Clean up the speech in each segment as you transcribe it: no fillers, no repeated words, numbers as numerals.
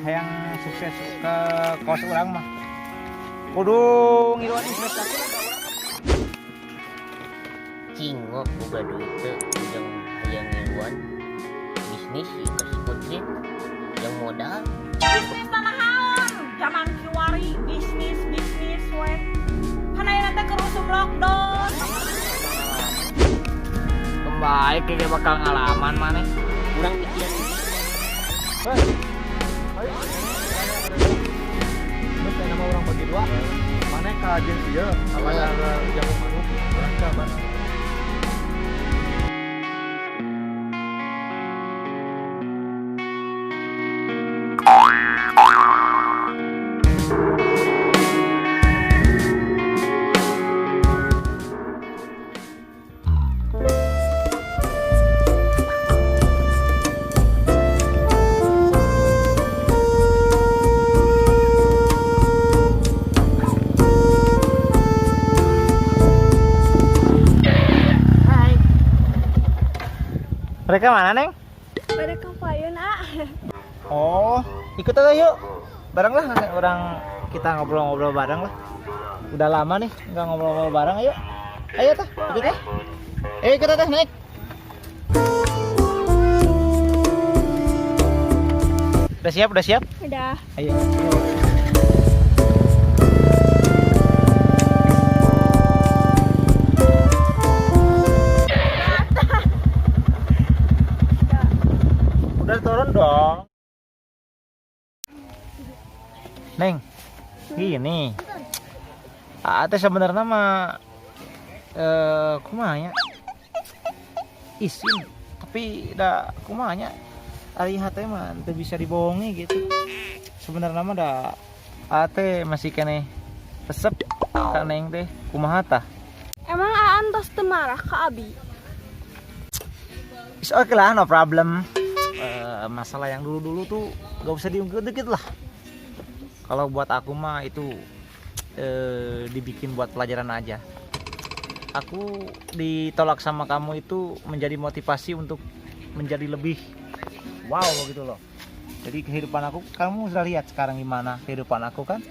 hayang sukses ke kos orang mah kudu ngiluan investasi. Cingok boga duit teh yang hayang ngiluan bisnis ieu kasih konten yang modal. Bisnis tanahan zaman kiwari bisnis we kan aya teh kerusum lockdown. Baik kayak bakal ngalaman mana Kurang pikiran ini. Ayo. Terus kayak nama orang bagi dua. Mana ke agensi ya? Apa yang jamu manu? Orang kabar. mereka mana neng? Pada kapayeun Oh ikut aja yuk bareng lah orang kita ngobrol-ngobrol bareng lah udah lama nih nggak ngobrol-ngobrol bareng ayo tah ikut ya ikut teh naik udah siap udah. ayo udah turun dong neng gini teh sebenarnya mah kumanya isin tapi dah kumanya ari hate mah teu bisa dibohongi gitu sebenarnya mah dah ate masih kene resep ka neng teh kumaha tah Emang Aan tos teu marah ka Abi? is oke lah no problem. Masalah yang dulu-dulu tuh gak usah diungkit dikit lah. Kalau buat aku mah itu dibikin buat pelajaran aja. Aku ditolak sama kamu itu menjadi motivasi untuk menjadi lebih wow gitu loh. Jadi kehidupan aku, kamu sudah lihat sekarang gimana kehidupan aku kan.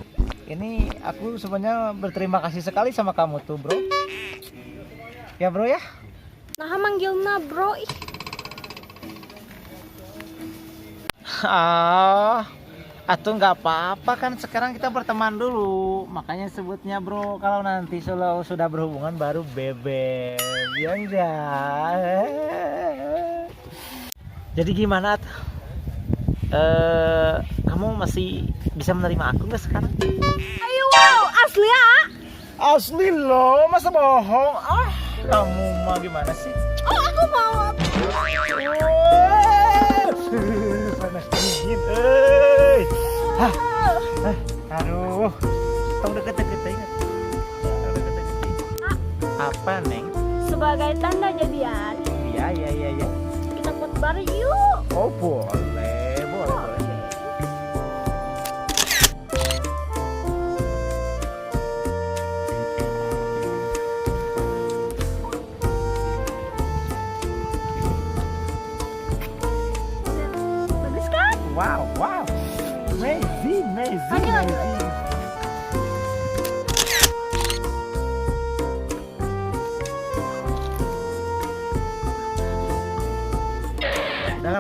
Ini aku sebenarnya berterima kasih sekali sama kamu tuh bro. Ya bro ya. Nah manggilna bro ih. Atuh nggak apa-apa kan sekarang kita berteman dulu makanya sebutnya bro kalau nanti sudah berhubungan baru bebek ya enggak. Jadi gimana tuh kamu masih bisa menerima aku nggak sekarang? Ayo wow asli ya. Asli loh masa bohong kamu mah gimana sih? Oh aku mau. Panas dingin, aduh, tong deket-deket ingat. Apa neng? Sebagai tanda jadian Iya. kita buat bar yuk. Oh boleh. Bagus kan? Wow, amazing.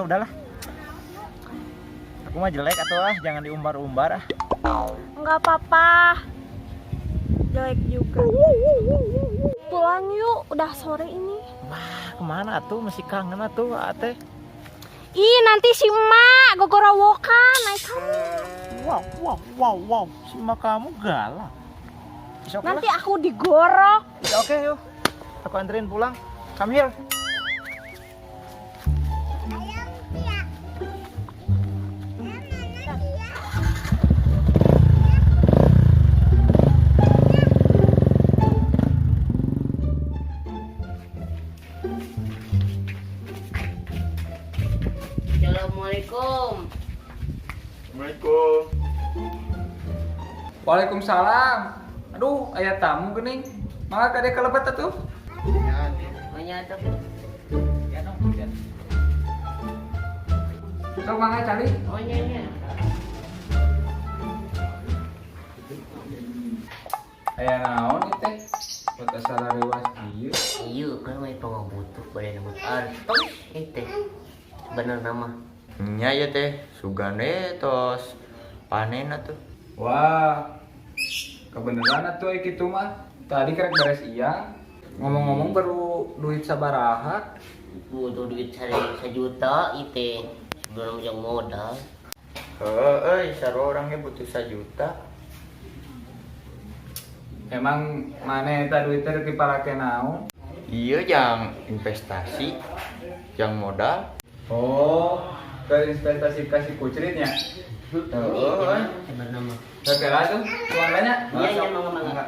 Udahlah. Aku mah jelek atau jangan diumbar-umbar Enggak apa-apa. Jelek juga. Pulang yuk, udah sore ini. Wah, kemana tuh? Masih kangen tuh, Ate. Ih, nanti si emak gogorowokan naik kamu. Wow. Si emak kamu galak. Nanti aku digorok. Oke, yuk. Aku anterin pulang. Come here. Assalamualaikum. Assalamualaikum. Waalaikumsalam. Aduh, aya tamu geuning. Mangga kade kalebet atuh. Banyak tuh. Ya dong. Sok mangga cari. Oh iya. Aya naon ieu teh? Buat asal rewas ieu. Iya kan main pengabutuh badan buat artos itu bener nama. Nya ya teh sugane tos panen atuh. Wah. Kebeneran atuh ai kitu mah. Tadi kerek beres iya. Ngomong-ngomong perlu duit sabaraha? Butuh duit 1 juta itu sebelum yang modal. Sarua orangnya butuh 1 juta. Emang mana eta duit teh dipake naon? Iya yang investasi, yang modal. Oh, ke investasi kasih kucritnya. Bener nama. Segala tuh, suaranya. Iya mangga.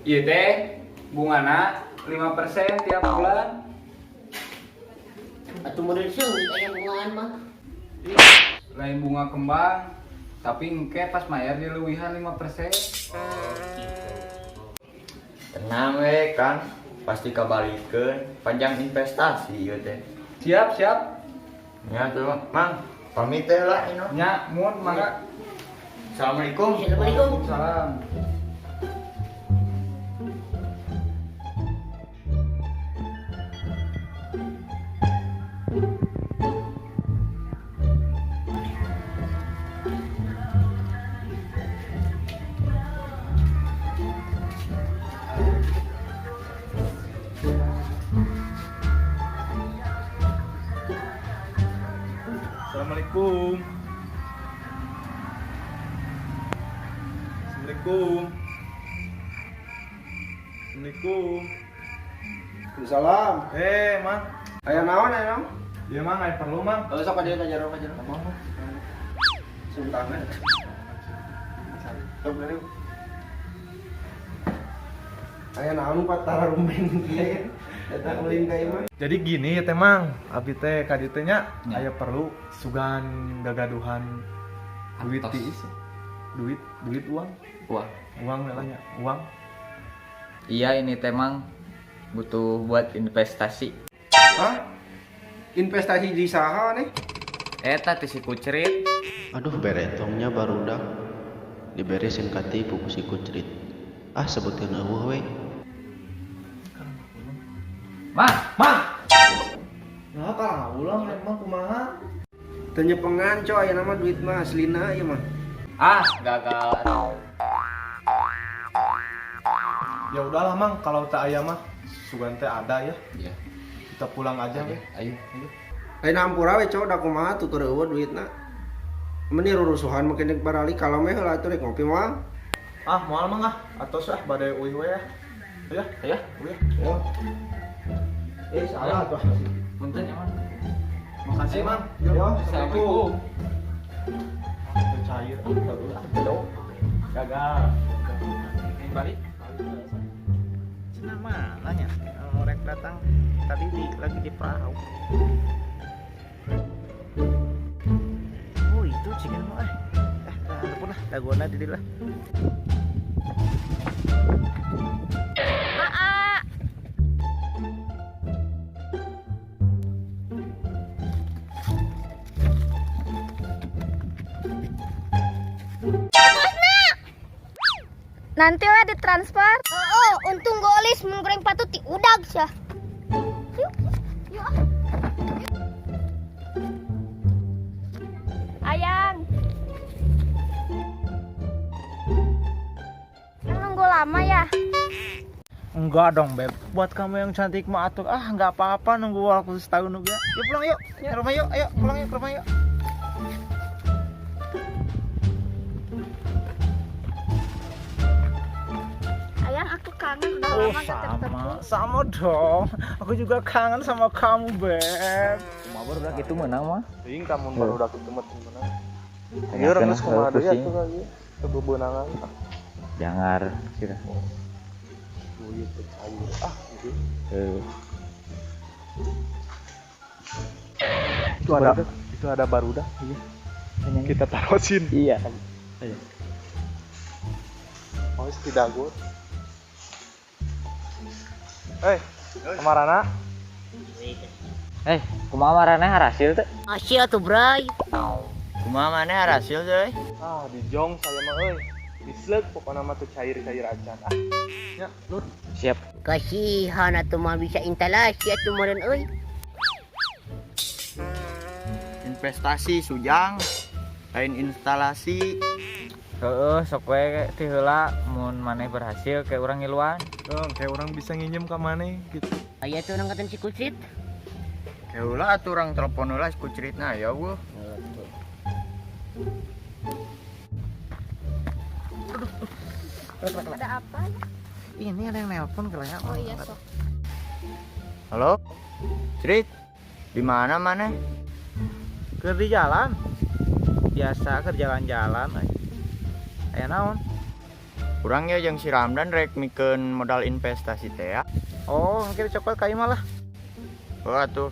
Iya teh, bungana 5% tiap bulan. Atuh model seungit aya bungaan mah. Lain bunga kembang, tapi engke pas mayar dileuwihan 5%. Tenang we kan, pasti kabalikeun panjang investasi ieu teh. Siap. Nya tuh Mang, pamit teh lah ino. Nya, mun mangga. Assalamualaikum. Assalamualaikum. Salam. Assalamualaikum. Salam. Mang. Aya naon? Iya, Mang, aya perlu, Mang. Sok ka jero. Sungtangan. Sok dari. Aya naon patara rumen kieu? Datang ulin ka imah. Jadi gini ya teh Mang, abi teh ka dieu teh nya aya perlu sugan gagaduhan duit Antos. tiis. Duit uang. Wah, Uang namanya, uang. iya ini temang butuh buat investasi. Hah? Investasi di saha nih? Eta teh si kucrit. Aduh beretongnya barudak diberesin katipu ku si kucrit. Sebutkeun eueuh we. Mang. Nah, kalau ulang emang kumaha? Teu nyepengan coy, aya nama duit mah aslina ieu mah. Gagal. Ya udahlah Mang, kalau tak aya mah sugan teh ada ya. Iya. Kita pulang aja we. Ayo. Lain hampura we coy, da kumaha tuker eueuh duitna. Meni rurusuhan makin dek barali kalau meh heula atuh rek ngopi mah. Moal Mang atos bade uih we ya. Ya. Oh. Salah tuh. Punten ya, Mang. Makasih Mang. Assalamualaikum. Cair. Gagal. Balik. Cina mana nya? Rek datang tadi lagi di perahu. Oh itu cikan mah. Ada daguana di dieu lah. Nanti we ditransfer. Untung golis mun goreng patut ti udag sia. Yuk. Ayang. Yang nunggu lama ya? Enggak dong Beb, buat kamu yang cantik mah atuh nggak apa-apa nunggu waktu setahun juga. Yuk pulang yuk, ke rumah yuk, ayo pulang yuk ke rumah yuk. Ayang aku kangen udah lama gak ketemu. Sama dong. Aku juga kangen sama kamu Beb. Cuma baru udah gitu menang mah. Ting kamu baru udah ketemu temenan. Tengah Ieu kena geus kumaha deui pusing. atuh lagi. Kebebenangan. Jangar kira. Duit cair. Itu ada barudak. Iya. Kita taruhin. Iya. Ayo. Oh, tidak gue. Kamarana. Kumaha marane hasil teh? Asyik tuh bray. Kumaha maneh hasil teh? Di jong saya mah euy. Dislek pokona mah teu cair-cair acan. Nya, Nur. Siap. Kasihan atuh mah bisa instalasi atuh meureun euy. Investasi Sujang. Lain instalasi. Heeh, sok we ti heula mun maneh berhasil ke urang ngiluan. Kayak orang bisa nginjem ka maneh gitu. Aya tuh nangkatan si Kucrit. Ya ulah atuh urang telepon heula ku ceritna ya eueuh. Ada apa? Ini ada yang nelpon kelaya. Oh iya, sok. Halo? Cerit. Di mana maneh? Keur di jalan. Biasa keur jalan-jalan aja. Aya naon? Urang ya jeung si Ramdan rek mikeun modal investasi teh ya. Oh, mungkin coklat ka imah lah. Oh atuh.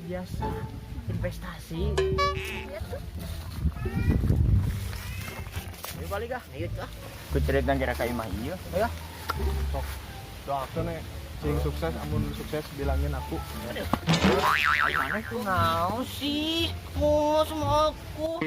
Biasa investasi. Ayo balik ah. Ayo tuh. Ku ceritna kira ka imah ieu. Ayo. Doakeun we cing sukses, amun sukses bilangin aku. Maneh tuh naon sih? Mau sama aku.